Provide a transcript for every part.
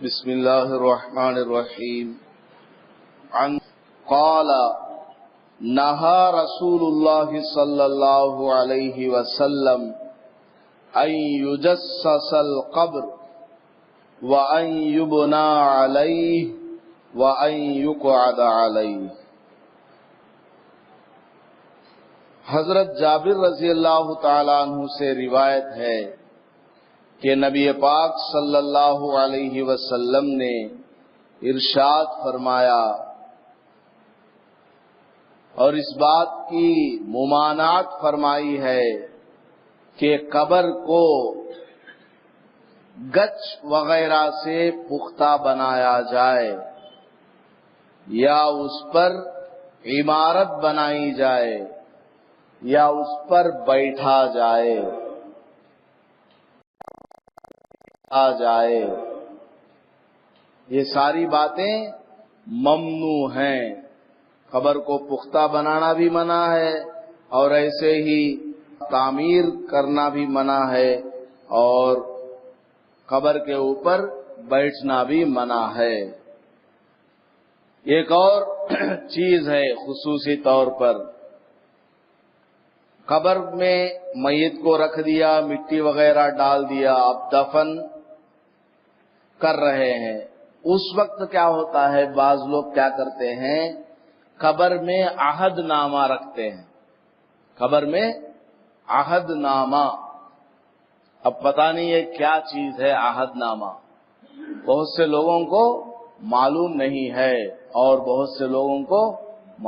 بسم الله الرحمن الرحيم. عن قال نهى رسول الله صلى الله عليه وسلم أن يجسس القبر وأن يبنى عليه وأن يقعد عليه. حضرت جابر رضی اللہ تعالیٰ عنہ سے روایت ہے کہ نبی پاک صلی اللہ علیہ وسلم نے ارشاد فرمایا اور اس بات کی ممانعت فرمائی ہے کہ قبر کو گچ وغیرہ سے پختہ بنایا جائے یا اس پر عمارت بنائی جائے یا اس پر بیٹھا جائے یہ ساری باتیں ممنوع ہیں. قبر کو پختہ بنانا بھی منع ہے اور ایسے ہی تعمیر کرنا بھی منع ہے اور قبر کے اوپر بیٹھنا بھی منع ہے. ایک اور چیز ہے خصوصی طور پر قبر میں میت کو رکھ دیا، مٹی وغیرہ ڈال دیا، اب دفن کر رہے ہیں. اس وقت کیا ہوتا ہے، بعض لوگ کیا کرتے ہیں، قبر میں عہد نامہ رکھتے ہیں. قبر میں عہد نامہ، اب پتہ نہیں ہے کیا چیز ہے عہد نامہ. بہت سے لوگوں کو معلوم نہیں ہے اور بہت سے لوگوں کو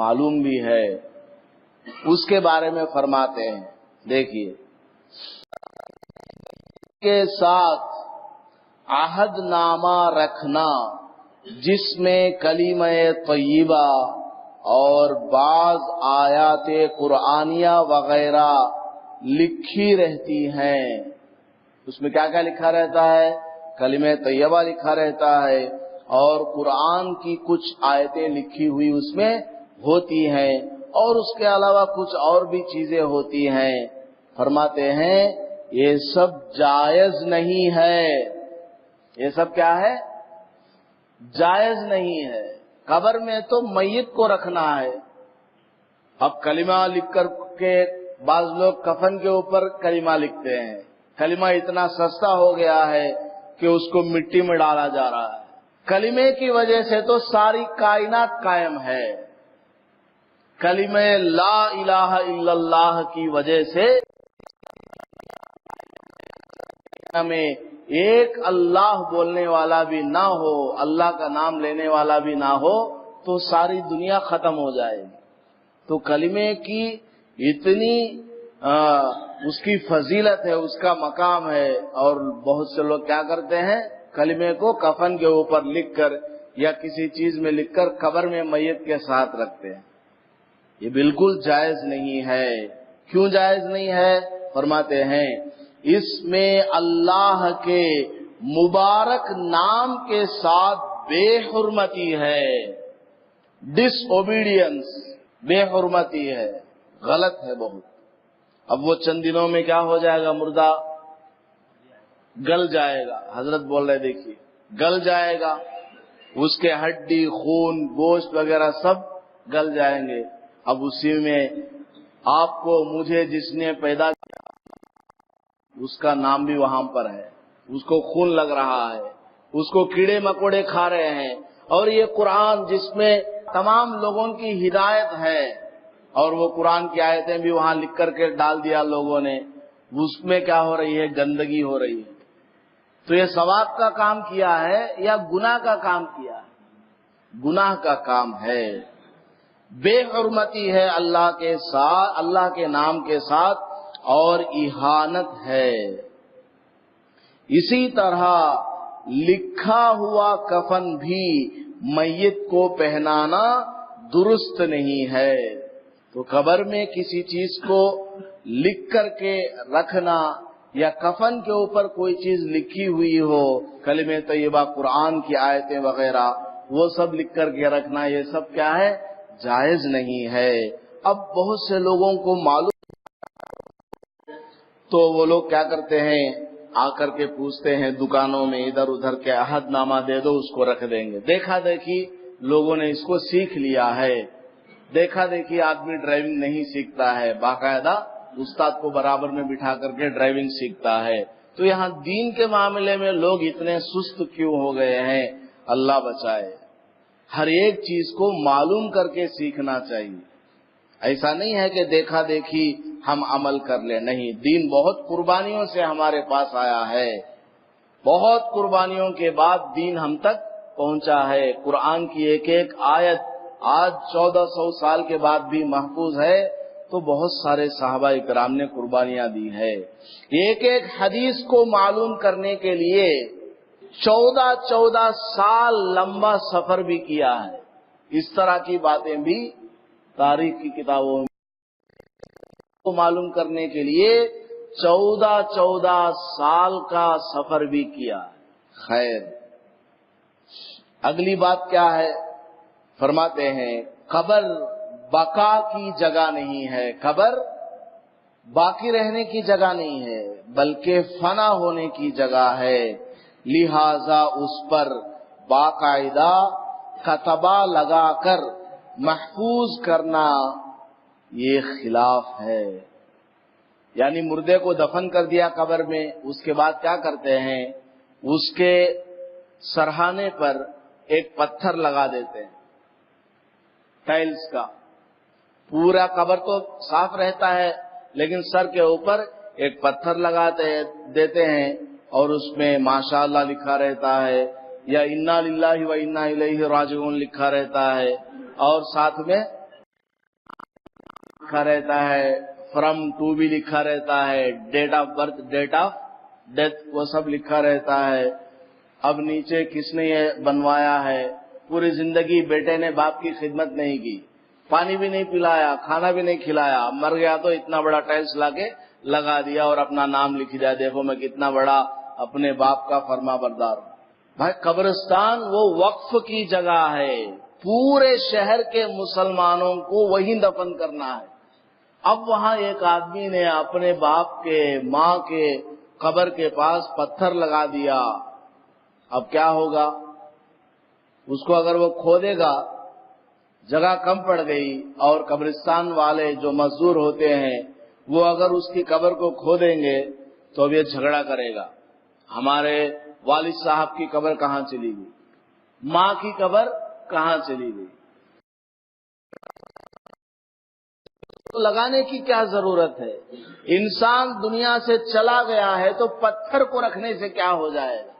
معلوم بھی ہے. اس کے بارے میں فرماتے ہیں، دیکھیے کے ساتھ عہد نامہ رکھنا جس میں کلمہ طیبہ اور بعض آیات قرآنیہ وغیرہ لکھی رہتی ہیں. اس میں کیا کیا لکھا رہتا ہے، کلمہ طیبہ لکھا رہتا ہے اور قرآن کی کچھ آیتیں لکھی ہوئی اس میں ہوتی ہیں اور اس کے علاوہ کچھ اور بھی چیزیں ہوتی ہیں. فرماتے ہیں یہ سب جائز نہیں ہے. یہ سب کیا ہے، جائز نہیں ہے. قبر میں تو میت کو رکھنا ہے. اب کلمہ لکھ کر کے بعض لوگ کفن کے اوپر کلمہ لکھتے ہیں. کلمہ اتنا سستا ہو گیا ہے کہ اس کو مٹی میں ڈالا جا رہا ہے. کلمے کی وجہ سے تو ساری کائنات قائم ہے. کلمہ لا الہ الا اللہ کی وجہ سے ہمیں ایک اللہ بولنے والا بھی نہ ہو، اللہ کا نام لینے والا بھی نہ ہو تو ساری دنیا ختم ہو جائے گی. تو کلمے کی اتنی اس کی فضیلت ہے، اس کا مقام ہے اور بہت سے لوگ کیا کرتے ہیں، کلمے کو کفن کے اوپر لکھ کر یا کسی چیز میں لکھ کر قبر میں میت کے ساتھ رکھتے ہیں. یہ بالکل جائز نہیں ہے. کیوں جائز نہیں ہے؟ فرماتے ہیں اس میں اللہ کے مبارک نام کے ساتھ بے حرمتی ہے، ڈس اوبیڈینس، بے حرمتی ہے، غلط ہے بہت. اب وہ چند دنوں میں کیا ہو جائے گا، مردہ گل جائے گا. حضرت بول رہے دیکھیے گل جائے گا، اس کے ہڈی، خون، گوشت وغیرہ سب گل جائیں گے. اب اسی میں آپ کو مجھے جس نے پیدا کیا اس کا نام بھی وہاں پر ہے، اس کو خون لگ رہا ہے، اس کو کیڑے مکوڑے کھا رہے ہیں. اور یہ قرآن جس میں تمام لوگوں کی ہدایت ہے اور وہ قرآن کی آیتیں بھی وہاں لکھ کر کے ڈال دیا لوگوں نے، اس میں کیا ہو رہی ہے، گندگی ہو رہی ہے. تو یہ ثواب کا کام کیا ہے یا گناہ کا کام کیا ہے؟ گناہ کا کام ہے. بے حرمتی ہے اللہ کے ساتھ، اللہ کے نام کے ساتھ، اور اہانت ہے. اسی طرح لکھا ہوا کفن بھی میت کو پہنانا درست نہیں ہے. تو قبر میں کسی چیز کو لکھ کر کے رکھنا یا کفن کے اوپر کوئی چیز لکھی ہوئی ہو، کلمہ طیبہ، قرآن کی آیتیں وغیرہ، وہ سب لکھ کر کے رکھنا، یہ سب کیا ہے، جائز نہیں ہے. اب بہت سے لوگوں کو معلوم تو وہ لوگ کیا کرتے ہیں، آ کر کے پوچھتے ہیں دکانوں میں ادھر ادھر کے عہد نامہ دے دو، اس کو رکھ دیں گے۔ دیکھا دیکھی لوگوں نے اس کو سیکھ لیا ہے۔ دیکھا دیکھی آدمی ڈرائیونگ نہیں سیکھتا ہے، باقاعدہ استاد کو برابر میں بٹھا کر کے ڈرائیونگ سیکھتا ہے۔ تو یہاں دین کے معاملے میں لوگ اتنے سست کیوں ہو گئے ہیں؟ اللہ بچائے۔ ہر ایک چیز کو معلوم کر کے سیکھنا چاہیے۔ ایسا نہیں ہے کہ دیکھا دیکھی ہم عمل کر لیں، نہیں، دین بہت قربانیوں سے ہمارے پاس آیا ہے، بہت قربانیوں کے بعد دین ہم تک پہنچا ہے۔ قرآن کی ایک ایک آیت آج 1400 سال کے بعد بھی محفوظ ہے، تو بہت سارے صحابہ کرام نے قربانیاں دی ہے۔ ایک ایک حدیث کو معلوم کرنے کے لیے 14 سال لمبا سفر بھی کیا ہے۔ اس طرح کی باتیں بھی تاریخ کی کتابوں میں کو معلوم کرنے کے لیے 14 سال کا سفر بھی کیا ہے۔ خیر، اگلی بات کیا ہے؟ فرماتے ہیں قبر بقا کی جگہ نہیں ہے، قبر باقی رہنے کی جگہ نہیں ہے، بلکہ فنا ہونے کی جگہ ہے، لہذا اس پر باقاعدہ کتبہ لگا کر محفوظ کرنا یہ خلاف ہے۔ یعنی مردے کو دفن کر دیا قبر میں، اس کے بعد کیا کرتے ہیں؟ اس کے سرہانے پر ایک پتھر لگا دیتے ہیں، ٹائلز کا۔ پورا قبر تو صاف رہتا ہے، لیکن سر کے اوپر ایک پتھر دیتے ہیں، اور اس میں ماشاءاللہ لکھا رہتا ہے، یا انا للہ و انا الیہ راجعون لکھا رہتا ہے، اور ساتھ میں لکھا رہتا ہے فرام ٹو بھی لکھا رہتا ہے، date of birth, date of death, وہ سب لکھا رہتا ہے۔ اب نیچے کس نے یہ بنوایا ہے؟ پوری زندگی بیٹے نے باپ کی خدمت نہیں کی، پانی بھی نہیں پلایا، کھانا بھی نہیں کھلایا، مر گیا تو اتنا بڑا ٹائلز لا کے لگا دیا اور اپنا نام لکھ دیا، دیکھو میں کتنا بڑا اپنے باپ کا فرما بردار ہوں۔ بھائی قبرستان وہ وقف کی جگہ ہے، پورے شہر کے مسلمانوں کو وہیں دفن کرنا ہے۔ اب وہاں ایک آدمی نے اپنے باپ کے ماں کے قبر کے پاس پتھر لگا دیا، اب کیا ہوگا؟ اس کو اگر وہ کھودے گا، جگہ کم پڑ گئی، اور قبرستان والے جو مزدور ہوتے ہیں وہ اگر اس کی قبر کو کھودیں گے تو اب یہ جھگڑا کرے گا، ہمارے والد صاحب کی قبر کہاں چلی گئی، ماں کی قبر کہاں چلی گئی؟ لگانے کی کیا ضرورت ہے؟ انسان دنیا سے چلا گیا ہے تو پتھر کو رکھنے سے کیا ہو جائے گا؟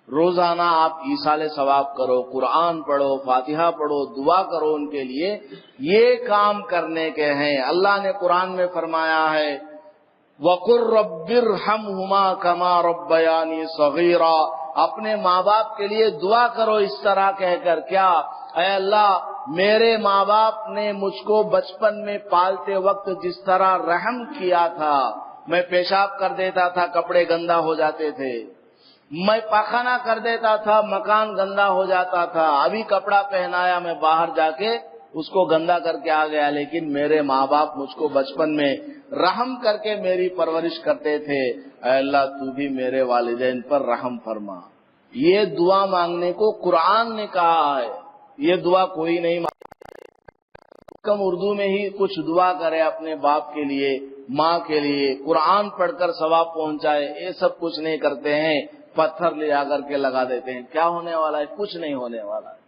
روزانہ آپ ایصال ثواب کرو، قرآن پڑھو، فاتحہ پڑھو، دعا کرو ان کے لیے، یہ کام کرنے کے ہیں۔ اللہ نے قرآن میں فرمایا ہے وَقُلْ رَبِّ ارْحَمْهُمَا كَمَا رَبَّيَانِي صَغِيرًا، اپنے ماں باپ کے لیے دعا کرو اس طرح کہہ کر، کیا اے اللہ میرے ماں باپ نے مجھ کو بچپن میں پالتے وقت جس طرح رحم کیا تھا، میں پیشاب کر دیتا تھا کپڑے گندا ہو جاتے تھے، میں پاخانہ کر دیتا تھا مکان گندا ہو جاتا تھا، ابھی کپڑا پہنایا میں باہر جا کے اس کو گندا کر کے آ گیا، لیکن میرے ماں باپ مجھ کو بچپن میں رحم کر کے میری پرورش کرتے تھے، اے اللہ تو بھی میرے والدین پر رحم فرما۔ یہ دعا مانگنے کو قرآن نے کہا ہے، یہ دعا کوئی نہیں کم اردو میں ہی کچھ دعا کرے اپنے باپ کے لیے، ماں کے لیے، قرآن پڑھ کر ثواب پہنچائے، یہ سب کچھ نہیں کرتے ہیں، پتھر لے جا کر کے لگا دیتے ہیں۔ کیا ہونے والا ہے؟ کچھ نہیں ہونے والا ہے۔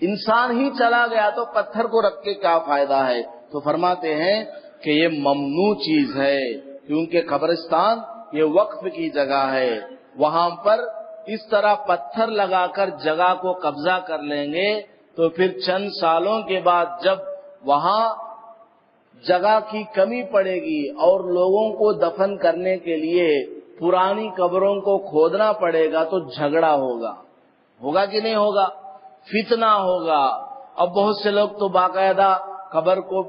انسان ہی چلا گیا تو پتھر کو رکھ کے کیا فائدہ ہے؟ تو فرماتے ہیں کہ یہ ممنوع چیز ہے، کیونکہ قبرستان یہ وقف کی جگہ ہے، وہاں پر اس طرح پتھر لگا کر جگہ کو قبضہ کر لیں گے تو پھر چند سالوں کے بعد جب وہاں جگہ کی کمی پڑے گی اور لوگوں کو دفن کرنے کے لیے پرانی قبروں کو کھودنا پڑے گا تو جھگڑا ہوگا کہ نہیں ہوگا؟ فتنہ ہوگا۔ اب بہت سے لوگ تو باقاعدہ قبر کو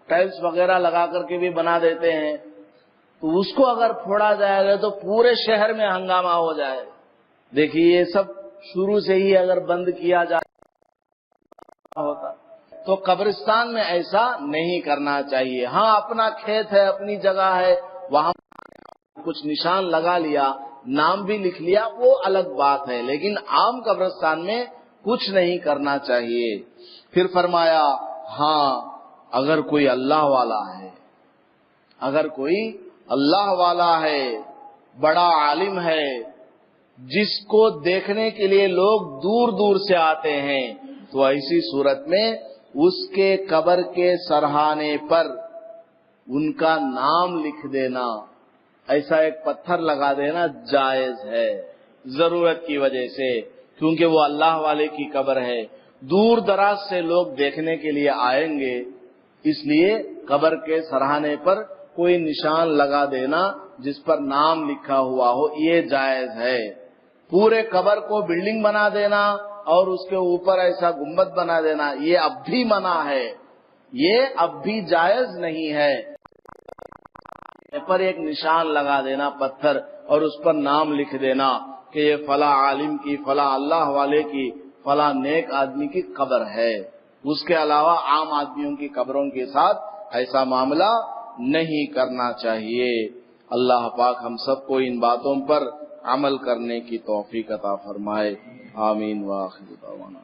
ٹائلز وغیرہ لگا کر کے بھی بنا دیتے ہیں، تو اس کو اگر پھوڑا جائے گا تو پورے شہر میں ہنگامہ ہو جائے گا۔ دیکھیے یہ سب شروع سے ہی اگر بند کیا جائے ہوتا تو قبرستان میں ایسا نہیں کرنا چاہیے۔ ہاں اپنا کھیت ہے، اپنی جگہ ہے، وہاں کچھ نشان لگا لیا، نام بھی لکھ لیا، وہ الگ بات ہے، لیکن عام قبرستان میں کچھ نہیں کرنا چاہیے۔ پھر فرمایا ہاں اگر کوئی اللہ والا ہے، اگر کوئی اللہ والا ہے، بڑا عالم ہے، جس کو دیکھنے کے لیے لوگ دور دور سے آتے ہیں، تو ایسی صورت میں اس کے قبر کے سرہانے پر ان کا نام لکھ دینا، ایسا ایک پتھر لگا دینا جائز ہے، ضرورت کی وجہ سے، کیونکہ وہ اللہ والے کی قبر ہے، دور دراز سے لوگ دیکھنے کے لیے آئیں گے، اس لیے قبر کے سرہانے پر کوئی نشان لگا دینا جس پر نام لکھا ہوا ہو، یہ جائز ہے۔ پورے قبر کو بلڈنگ بنا دینا اور اس کے اوپر ایسا گنبد بنا دینا، یہ اب بھی منع ہے، یہ اب بھی جائز نہیں ہے۔ پر ایک نشان لگا دینا پتھر اور اس پر نام لکھ دینا کہ یہ فلاں عالم کی، فلاں اللہ والے کی، فلاں نیک آدمی کی قبر ہے، اس کے علاوہ عام آدمیوں کی قبروں کے ساتھ ایسا معاملہ نہیں کرنا چاہیے۔ اللہ پاک ہم سب کو ان باتوں پر عمل کرنے کی توفیق عطا فرمائے، آمین۔ وآخر دعوانا